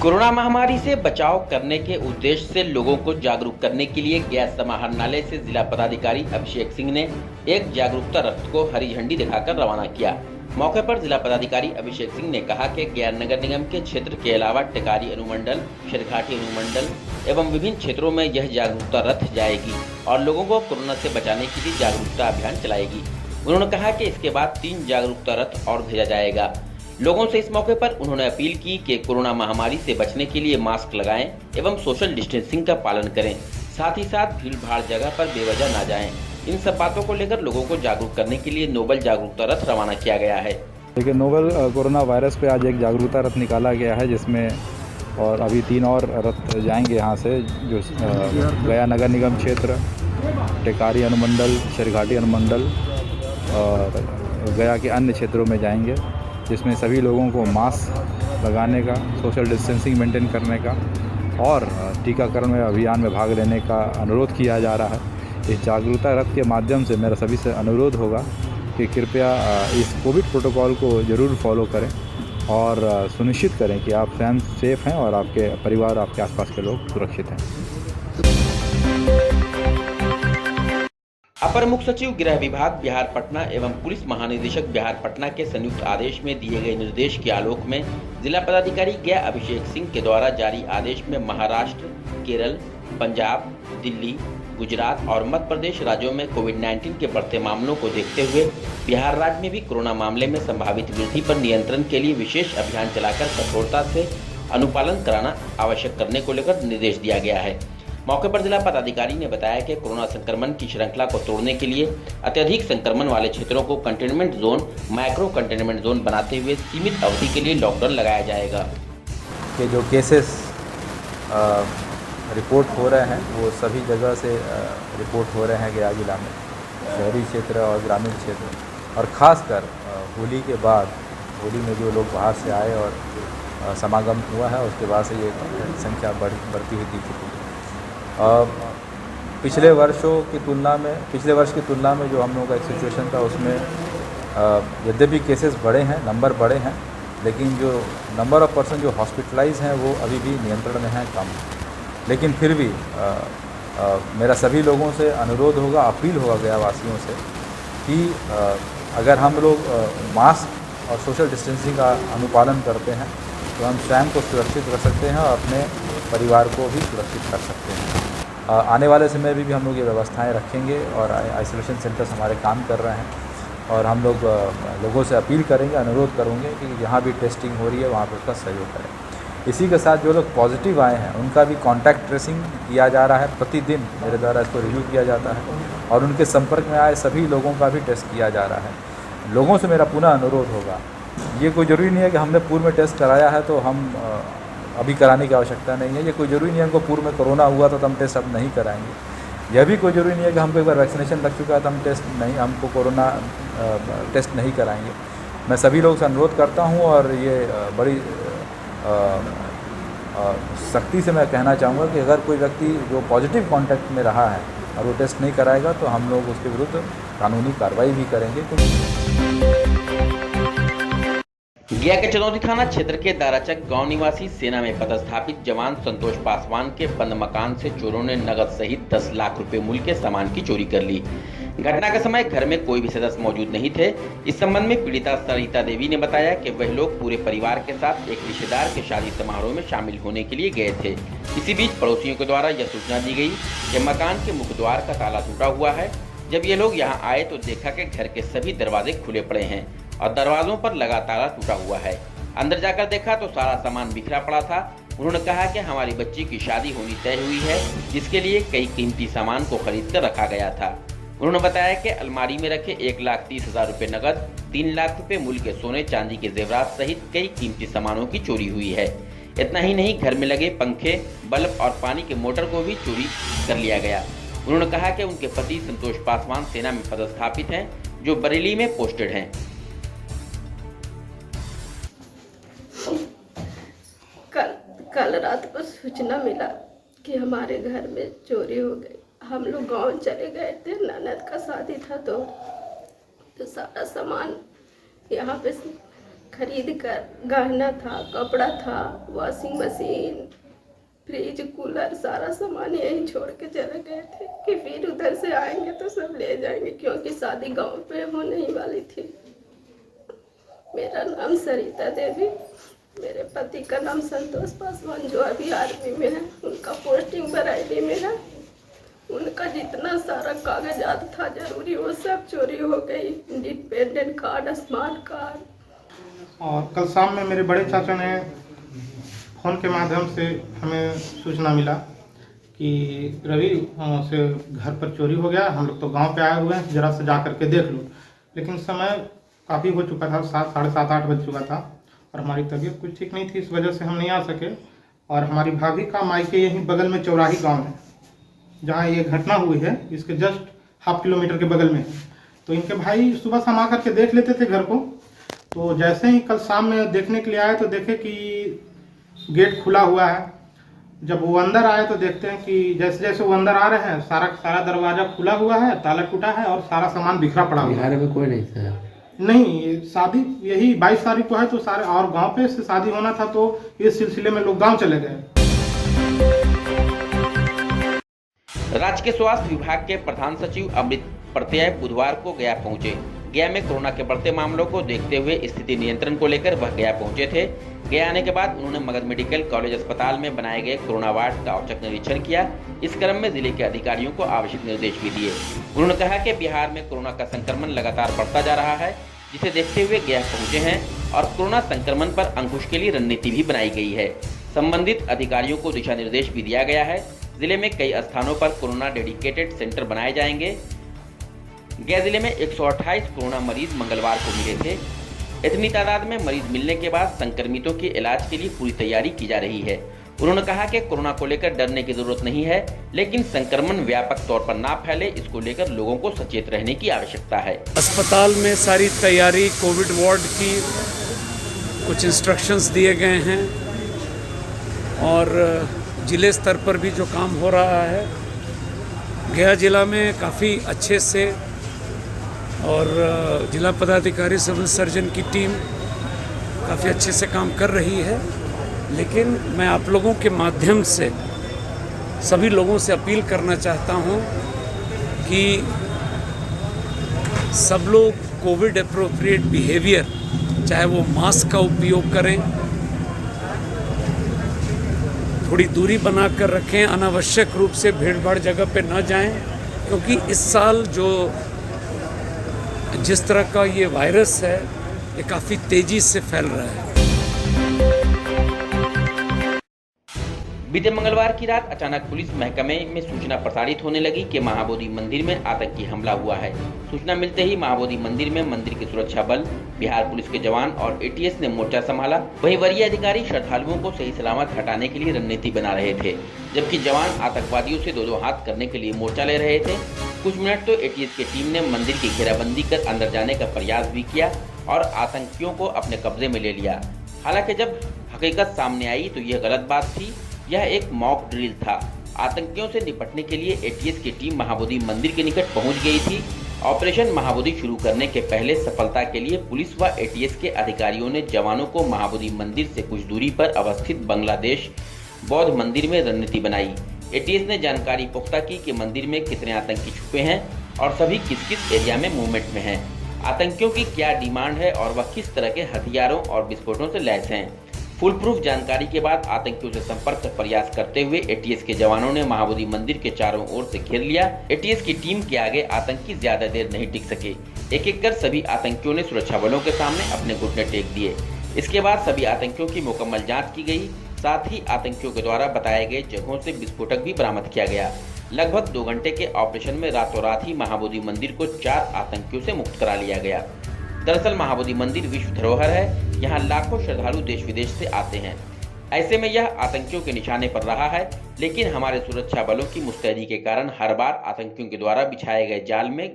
Corona महामारी से बचाव करने के उद्देश्य से लोगों को जागरूक करने के लिए गैस समाहरणालय से जिला पदाधिकारी अभिषेक सिंह ने एक जागरूकता रथ को हरी झंडी दिखाकर रवाना किया। मौके पर जिला पदाधिकारी अभिषेक सिंह ने कहा कि गैर नगर निगम के क्षेत्र के अलावा टिकारी अनुमंडल, शेरघाटी अनुमंडल एवं विभिन्न क्षेत्रों में यह जागरूकता रथ जाएगी और लोगों को कोरोना से बचाने के लिए जागरूकता अभियान चलाएगी। उन्होंने कहा कि इसके बाद 3 जागरूकता रथ और भेजा जाएगा। लोगों से इस मौके पर उन्होंने अपील की कि कोरोना महामारी से बचने के लिए मास्क लगाएं एवं सोशल डिस्टेंसिंग का पालन करें। साथ ही साथ भीड़-भाड़ जगह पर बेवजह न जाएं। इन सब बातों को लेकर लोगों को जागरूक करने के लिए नोबल जागरूकता रथ रवाना किया गया है। देखिए, नोवल कोरोना वायरस पे आज एक जागरूकता रथ निकाला गया है, जिसमें और अभी 3 और रथ जाएंगे यहाँ से, जो गया नगर निगम क्षेत्र, टिकारी अनुमंडल, शेरघाटी अनुमंडल और गया के अन्य क्षेत्रों में जाएंगे, जिसमें सभी लोगों को मास्क लगाने का, सोशल डिस्टेंसिंग मेंटेन करने का और टीकाकरण में अभियान में भाग लेने का अनुरोध किया जा रहा है। इस जागरूकता रथ के माध्यम से मेरा सभी से अनुरोध होगा कि कृपया इस कोविड प्रोटोकॉल को ज़रूर फॉलो करें और सुनिश्चित करें कि आप स्वयं सेफ़ हैं और आपके परिवार, आपके आसपास के लोग सुरक्षित हैं। अपर मुख्य सचिव गृह विभाग बिहार पटना एवं पुलिस महानिदेशक बिहार पटना के संयुक्त आदेश में दिए गए निर्देश के आलोक में जिला पदाधिकारी गया अभिषेक सिंह के द्वारा जारी आदेश में महाराष्ट्र, केरल, पंजाब, दिल्ली, गुजरात और मध्य प्रदेश राज्यों में कोविड-19 के बढ़ते मामलों को देखते हुए बिहार राज्य में भी कोरोना मामले में संभावित वृद्धि पर नियंत्रण के लिए विशेष अभियान चलाकर कठोरता से अनुपालन कराना आवश्यक करने को लेकर निर्देश दिया गया है। मौके पर जिला पदाधिकारी ने बताया कि कोरोना संक्रमण की श्रृंखला को तोड़ने के लिए अत्यधिक संक्रमण वाले क्षेत्रों को containment zone, micro containment zone बनाते हुए सीमित अवधि के लिए लॉकडाउन लगाया जाएगा। कि जो केसेस रिपोर्ट हो रहे हैं वो सभी जगह से रिपोर्ट हो रहे हैं गया जिला में, शहरी क्षेत्र और ग्रामीण क्षेत्र, और ख़ासकर होली के बाद, होली में जो लोग बाहर से आए और समागम हुआ है, उसके बाद से ये संख्या बढ़ती हुई दिख चुकी है। पिछले वर्ष की तुलना में जो हम लोगों का एक सिचुएशन था, उसमें यद्यपि केसेस बढ़े हैं, नंबर बढ़े हैं, लेकिन जो नंबर ऑफ़ पर्सन जो हॉस्पिटलाइज हैं वो अभी भी नियंत्रण में हैं, कम। लेकिन फिर भी मेरा सभी लोगों से अनुरोध होगा, अपील होगा गया वासियों से कि अगर हम लोग मास्क और सोशल डिस्टेंसिंग का अनुपालन करते हैं तो हम स्वयं को सुरक्षित रख सकते हैं और अपने परिवार को भी सुरक्षित कर सकते हैं। आने वाले समय में भी हम लोग ये व्यवस्थाएं रखेंगे और आइसोलेशन सेंटर्स हमारे काम कर रहे हैं, और हम लोग लोगों से अपील करेंगे, अनुरोध करेंगे कि जहाँ भी टेस्टिंग हो रही है वहाँ पर उसका सहयोग करें। इसी के साथ जो लोग पॉजिटिव आए हैं उनका भी कॉन्टैक्ट ट्रेसिंग किया जा रहा है, प्रतिदिन मेरे द्वारा इसको रिव्यू किया जाता है, और उनके संपर्क में आए सभी लोगों का भी टेस्ट किया जा रहा है। लोगों से मेरा पुनः अनुरोध होगा, ये कोई ज़रूरी नहीं है कि हमने पूर्व में टेस्ट कराया है तो हम अभी कराने की आवश्यकता नहीं है। ये कोई ज़रूरी नहीं है हमको पूर्व में कोरोना हुआ तो हम टेस्ट अब नहीं कराएंगे। यह भी कोई ज़रूरी नहीं है कि हमको एक बार वैक्सीनेशन लग चुका है तो हमको कोरोना टेस्ट नहीं कराएंगे। मैं सभी लोगों से अनुरोध करता हूँ, और ये बड़ी सख्ती से मैं कहना चाहूँगा कि अगर कोई व्यक्ति जो पॉजिटिव कॉन्टैक्ट में रहा है और वो टेस्ट नहीं कराएगा तो हम लोग उसके विरुद्ध कानूनी कार्रवाई भी करेंगे। गया के चंदौती थाना क्षेत्र के दाराचक गांव निवासी सेना में पदस्थापित जवान संतोष पासवान के बंद मकान से चोरों ने नगद सहित 10 लाख रुपए मूल्य के सामान की चोरी कर ली। घटना के समय घर में कोई भी सदस्य मौजूद नहीं थे। इस संबंध में पीड़िता सरिता देवी ने बताया कि वह लोग पूरे परिवार के साथ एक रिश्तेदार के शादी समारोह में शामिल होने के लिए गए थे। इसी बीच पड़ोसियों के द्वारा यह सूचना दी गई कि मकान के मुख्य द्वार का ताला टूटा हुआ है। जब ये लोग यहाँ आए तो देखा कि घर के सभी दरवाजे खुले पड़े हैं और दरवाजों पर लगा ताला टूटा हुआ है। अंदर जाकर देखा तो सारा सामान बिखरा पड़ा था। उन्होंने कहा कि हमारी बच्ची की शादी होनी तय हुई है, जिसके लिए कई कीमती सामान को खरीद कर रखा गया था। उन्होंने बताया कि अलमारी में रखे 1,30,000 रुपए नकद, 3 लाख रुपए मूल्य के सोने चांदी के जेवरात सहित कई कीमती सामानों की चोरी हुई है। इतना ही नहीं, घर में लगे पंखे, बल्ब और पानी के मोटर को भी चोरी कर लिया गया। उन्होंने कहा कि उनके पति संतोष पासवान सेना में पदस्थापित हैं, जो बरेली में पोस्टेड हैं। कल रात को सूचना मिला कि हमारे घर में चोरी हो गई। हम लोग गांव चले गए थे, ननद का शादी था तो सारा सामान यहाँ पे खरीद कर, गहना था, कपड़ा था, वॉशिंग मशीन, फ्रिज, कूलर, सारा सामान यहीं छोड़ के चले गए थे कि फिर उधर से आएंगे तो सब ले जाएंगे, क्योंकि शादी गांव पे होने ही वाली थी। मेरा नाम सरिता देवी, मेरे पति का नाम संतोष पासवान, जो अभी आर्मी में है। उनका पोस्टिंग बराइली में है। उनका जितना सारा कागजात था जरूरी वो सब चोरी हो गई, इंडिपेंडेंट कार्ड, स्मार्ट कार्ड। और कल शाम में मेरे बड़े चाचा ने फ़ोन के माध्यम से हमें सूचना मिला कि रवि से घर पर चोरी हो गया, हम लोग तो गांव पे आए हुए हैं, ज़रा से जा करके देख लो। लेकिन समय काफ़ी हो चुका था, 7, साढ़े 7, 8 बज चुका था और हमारी तबीयत कुछ ठीक नहीं थी, इस वजह से हम नहीं आ सके। और हमारी भाभी का मायके यहीं बगल में चौराही गाँव है, जहाँ ये घटना हुई है, इसके जस्ट ½ किलोमीटर के बगल में है। तो इनके भाई सुबह से हम आकर के देख लेते थे घर को। तो जैसे ही कल शाम में देखने के लिए आए तो देखे कि गेट खुला हुआ है। जब वो अंदर आए तो देखते हैं कि जैसे जैसे वो अंदर आ रहे हैं, सारा दरवाज़ा खुला हुआ है, ताला टूटा है और सारा सामान बिखरा पड़ा हुआ है। घर में कोई नहीं था? नहीं, शादी यही 22 तारीख को है, तो सारे और गांव पे से शादी होना था, तो इस सिलसिले में लोग गांव चले गए। राज्य के स्वास्थ्य विभाग के प्रधान सचिव अमृत प्रत्यय बुधवार को गया पहुंचे। गया में कोरोना के बढ़ते मामलों को देखते हुए स्थिति नियंत्रण को लेकर वह गया पहुंचे थे। गया आने के बाद उन्होंने मगध मेडिकल कॉलेज अस्पताल में बनाए गए कोरोना वार्ड का औचक निरीक्षण किया। इस क्रम में जिले के अधिकारियों को आवश्यक निर्देश भी दिए। उन्होंने कहा कि बिहार में कोरोना का संक्रमण लगातार बढ़ता जा रहा है, जिसे देखते हुए गया पहुंचे हैं और कोरोना संक्रमण पर अंकुश के लिए रणनीति भी बनाई गई है। संबंधित अधिकारियों को दिशा निर्देश भी दिया गया है। जिले में कई स्थानों पर कोरोना डेडिकेटेड सेंटर बनाए जाएंगे। गया जिले में 128 कोरोना मरीज मंगलवार को मिले थे। इतनी तादाद में मरीज मिलने के बाद संक्रमितों के इलाज के लिए पूरी तैयारी की जा रही है। उन्होंने कहा कि कोरोना को लेकर डरने की जरूरत नहीं है, लेकिन संक्रमण व्यापक तौर पर ना फैले, इसको लेकर लोगों को सचेत रहने की आवश्यकता है। अस्पताल में सारी तैयारी, कोविड वार्ड की कुछ इंस्ट्रक्शंस दिए गए हैं और जिले स्तर पर भी जो काम हो रहा है, गया जिला में काफ़ी अच्छे से और जिला पदाधिकारी, सिविल सर्जन की टीम काफ़ी अच्छे से काम कर रही है। लेकिन मैं आप लोगों के माध्यम से सभी लोगों से अपील करना चाहता हूं कि सब लोग कोविड एप्रोप्रिएट बिहेवियर, चाहे वो मास्क का उपयोग करें, थोड़ी दूरी बनाकर रखें, अनावश्यक रूप से भीड़ भाड़ जगह पे न जाएं, क्योंकि इस साल जिस तरह का ये वायरस है, ये काफ़ी तेज़ी से फैल रहा है। बीते मंगलवार की रात अचानक पुलिस महकमे में सूचना प्रसारित होने लगी कि महाबोधि मंदिर में आतंकी हमला हुआ है। सूचना मिलते ही महाबोधि मंदिर में मंदिर के सुरक्षा बल, बिहार पुलिस के जवान और एटीएस ने मोर्चा संभाला। वहीं वरीय अधिकारी श्रद्धालुओं को सही सलामत हटाने के लिए रणनीति बना रहे थे, जबकि जवान आतंकवादियों से दो हाथ करने के लिए मोर्चा ले रहे थे। कुछ मिनट तो एटीएस की टीम ने मंदिर की घेराबंदी कर अंदर जाने का प्रयास भी किया और आतंकियों को अपने कब्जे में ले लिया। हालांकि जब हकीकत सामने आई तो यह गलत बात थी। यह एक मॉक ड्रिल था। आतंकियों से निपटने के लिए एटीएस की टीम महाबोधि मंदिर के निकट पहुंच गई थी। ऑपरेशन महाबोधि शुरू करने के पहले सफलता के लिए पुलिस व एटीएस के अधिकारियों ने जवानों को महाबोधि मंदिर से कुछ दूरी पर अवस्थित बांग्लादेश बौद्ध मंदिर में रणनीति बनाई। एटीएस ने जानकारी पुख्ता की कि मंदिर में कितने आतंकी छुपे हैं और सभी किस किस एरिया में मूवमेंट में हैं, आतंकियों की क्या डिमांड है और वह किस तरह के हथियारों और विस्फोटों से लैस हैं। फुल प्रूफ जानकारी के बाद आतंकियों से संपर्क का प्रयास करते हुए एटीएस के जवानों ने महाबोधि मंदिर के चारों ओर से घेर लिया। एटीएस की टीम के आगे आतंकी ज्यादा देर नहीं टिक सके। एक एक कर सभी आतंकियों ने सुरक्षा बलों के सामने अपने घुटने टेक दिए। इसके बाद सभी आतंकियों की मुकम्मल जांच की गई। साथ ही आतंकियों के द्वारा बताए गए जगहों से विस्फोटक भी बरामद किया गया। लगभग 2 घंटे के ऑपरेशन में रातों रात ही महाबोधि मंदिर को 4 आतंकियों से मुक्त करा लिया गया। दरअसल महाबोधि मंदिर विश्व धरोहर है, यहाँ लाखों श्रद्धालु देश विदेश से आते हैं। ऐसे में यह आतंकियों के निशाने पर रहा है, लेकिन हमारे सुरक्षा बलों की मुस्तैदी के कारण हर बार आतंकियों के द्वारा बिछाए गए जाल में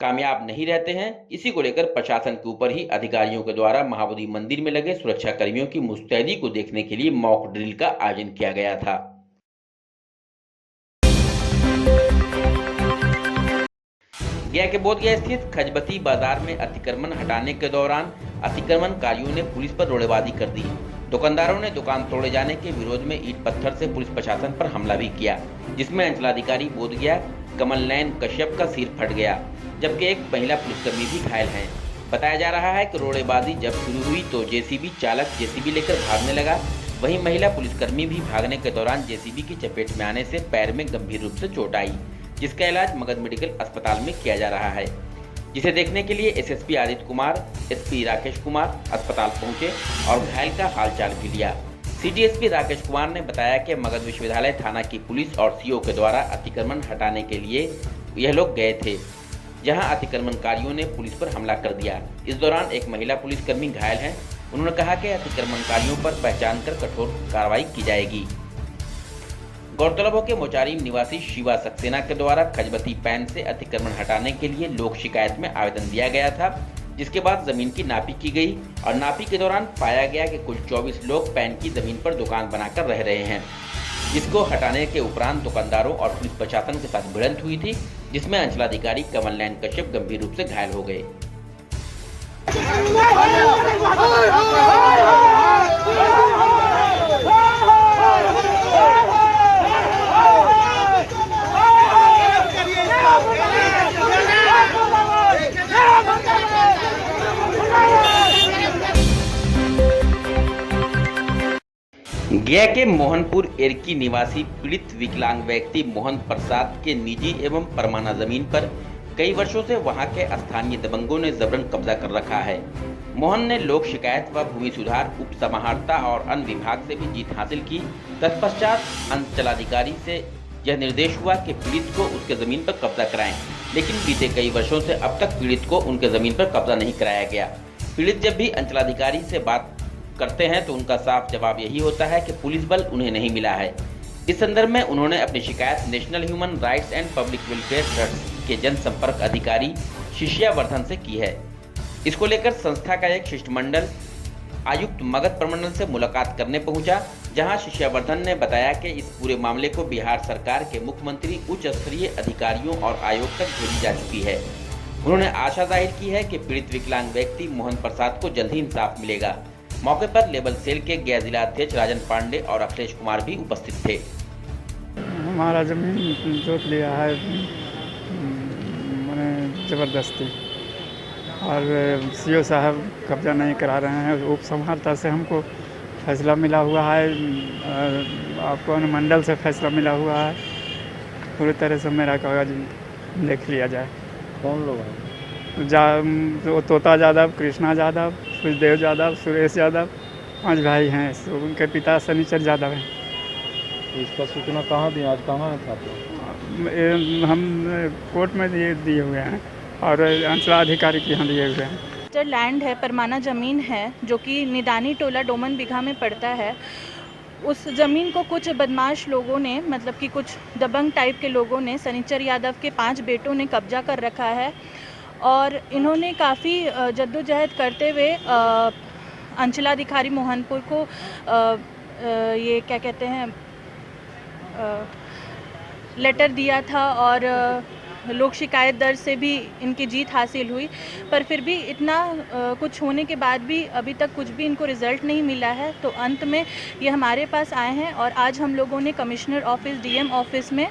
कामयाब नहीं रहते हैं। इसी को लेकर प्रशासन के ऊपर ही अधिकारियों के द्वारा महाबोधि मंदिर में लगे सुरक्षा कर्मियों की मुस्तैदी को देखने के लिए मॉक ड्रिल का आयोजन किया गया था। गया के बोधगया स्थित खजबती बाजार में अतिक्रमण हटाने के दौरान अतिक्रमणकारियों ने पुलिस पर रोड़ेबाजी कर दी। दुकानदारों ने दुकान तोड़े जाने के विरोध में ईंट पत्थर से पुलिस प्रशासन पर हमला भी किया, जिसमें अंचलाधिकारी बोधगया कमल नयन कश्यप का सिर फट गया, जबकि एक महिला पुलिसकर्मी भी घायल है। बताया जा रहा है कि रोड़ेबाजी जब शुरू हुई तो जेसीबी चालक जेसीबी लेकर भागने लगा। वहीं महिला पुलिसकर्मी भी भागने के दौरान जेसीबी की चपेट में आने से पैर में गंभीर रूप से चोट आई, जिसका इलाज मगध मेडिकल अस्पताल में किया जा रहा है, जिसे देखने के लिए एसएसपी आदित्य कुमार, एसपी राकेश कुमार अस्पताल पहुंचे और घायल का हालचाल भी लिया। सिटी एसपी राकेश कुमार ने बताया कि मगध विश्वविद्यालय थाना की पुलिस और सीओ के द्वारा अतिक्रमण हटाने के लिए यह लोग गए थे, जहां अतिक्रमणकारियों ने पुलिस पर हमला कर दिया। इस दौरान एक महिला पुलिसकर्मी घायल है। उन्होंने कहा कि अतिक्रमणकारियों पर पहचान कर कठोर कार्रवाई की जाएगी। गौरतलब हो कि मोचारीम निवासी शिवा सक्सेना के द्वारा खजबती पैन से अतिक्रमण हटाने के लिए लोक शिकायत में आवेदन दिया गया था, जिसके बाद जमीन की नापी की गई और नापी के दौरान पाया गया कि कुल 24 लोग पैन की जमीन पर दुकान बनाकर रह रहे हैं, जिसको हटाने के उपरांत दुकानदारों और पुलिस प्रशासन के साथ भिड़ंत हुई थी, जिसमें अंचलाधिकारी कमल नयन कश्यप गंभीर रूप से घायल हो गए। गया के मोहनपुर एरकी निवासी पीड़ित विकलांग व्यक्ति मोहन प्रसाद के निजी एवं परमाना जमीन पर कई वर्षों से वहां के स्थानीय दबंगों ने जबरन कब्जा कर रखा है। मोहन ने लोक शिकायत व भूमि सुधार उप समाहर्ता और अन्य विभाग से भी जीत हासिल की। तत्पश्चात अंचलाधिकारी से यह निर्देश हुआ कि पीड़ित को उसके जमीन पर कब्जा कराएं, लेकिन बीते कई वर्षों से अब तक पीड़ित को उनके जमीन पर कब्जा नहीं कराया गया। पीड़ित जब भी अंचलाधिकारी से बात करते हैं तो उनका साफ जवाब यही होता है कि पुलिस बल उन्हें नहीं मिला है। इस संदर्भ में उन्होंने अपनी शिकायत national human rights and public welfare trust के जनसंपर्क अधिकारी शिष्यावर्धन से की है। इसको लेकर संस्था का एक शिष्टमंडल आयुक्त मगध प्रमंडल से मुलाकात करने पहुंचा, जहां शिष्यावर्धन ने बताया कि इस पूरे मामले को बिहार सरकार के मुख्यमंत्री उच्च स्तरीय अधिकारियों और आयोग तक भेजी जा चुकी है। उन्होंने आशा जाहिर की है कि पीड़ित विकलांग व्यक्ति मोहन प्रसाद को जल्द ही इंसाफ मिलेगा। मौके पर लेबल सेल के गया जिला अध्यक्ष राजन पांडे और अखिलेश कुमार भी उपस्थित थे। हमारा जमीन जोत लिया है मैंने ज़बरदस्ती, और सीओ साहब कब्जा नहीं करा रहे हैं। उप समाहर्ता से हमको फैसला मिला हुआ है, आपको अनुमंडल से फैसला मिला हुआ है। पूरी तरह से मेरा कागज देख लिया जाए। कौन लोग हैं? तोता यादव, कृष्णा यादव, सुखदेव यादव, सुरेश यादव, 5 भाई हैं। उनके पिता शनिचर यादव हैं। इसका सूचना कहाँ दी? आज कहाँ था? हम कोर्ट में दिए हुए हैं और अंचलाधिकारी के यहाँ दिए हुए हैं। लैंड है, परमाना ज़मीन है, जो कि निदानी टोला डोमन बिघा में पड़ता है। उस ज़मीन को कुछ बदमाश लोगों ने, मतलब कि कुछ दबंग टाइप के लोगों ने, शनिचर यादव के 5 बेटों ने कब्जा कर रखा है और इन्होंने काफ़ी जद्दोजहद करते हुए अंचलाधिकारी मोहनपुर को ये क्या कहते हैं लेटर दिया था और लोक शिकायत दर्ज से भी इनकी जीत हासिल हुई, पर फिर भी इतना कुछ होने के बाद भी अभी तक कुछ भी इनको रिज़ल्ट नहीं मिला है। तो अंत में ये हमारे पास आए हैं और आज हम लोगों ने कमिश्नर ऑफिस, डीएम ऑफिस में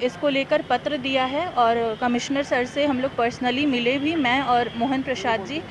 इसको लेकर पत्र दिया है और कमिश्नर सर से हम लोग पर्सनली मिले भी, मैं और मोहन प्रसाद जी।